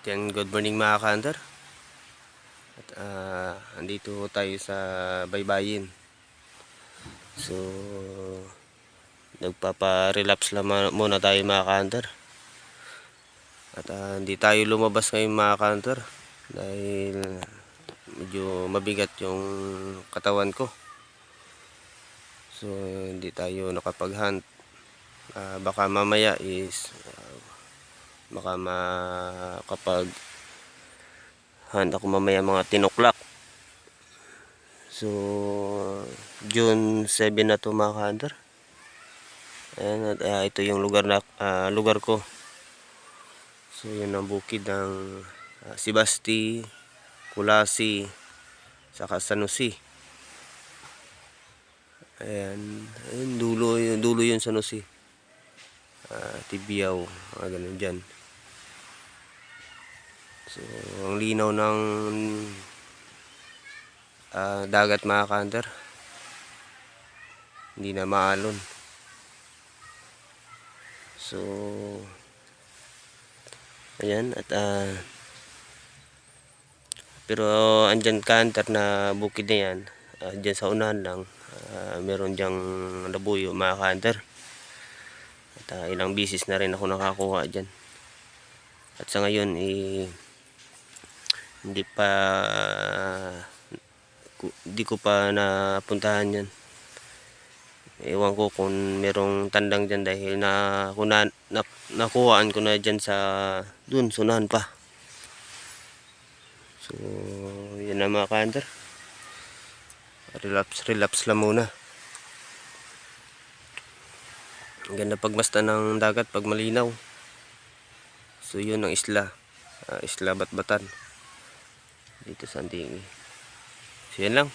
At yan, good morning mga ka-hunter. At andito tayo sa baybayin. So nagpapa-relapse lang muna tayo mga ka-hunter. At hindi tayo lumabas ngayon mga ka-hunter dahil medyo mabigat yung katawan ko. So hindi tayo nakapag-hunt. Baka mamaya is baka makapag hunt ako mamaya mga 10 o'clock. So June 7 na to mga ka-hunter. Ayan, ito yung lugar ko. So yun ang bukid ng Sibasti, Kulasi, saka San Jose. Ayan, dulo yun San Jose. Tibiao, ganun dyan. So ang linaw ng dagat mga ka-hunter, hindi na maalon. So ayan, at pero andyan ka-hunter na bukid na yan, dyan sa unahan lang, meron dyang labuyo mga ka-hunter. At ilang bisis na rin ako nakakuha dyan. At sa ngayon hindi ko pa napuntahan yan. Ewan ko kung merong tandang dyan dahil nakuhaan ko na dyan sa dun, sunahan pa. So yan na mga ka-hunter, relapse lang muna. Ang ganda pagmasta ng dagat pag malinaw. So yun ang isla, Isla Batbatan dito sa Antingi. So yan lang.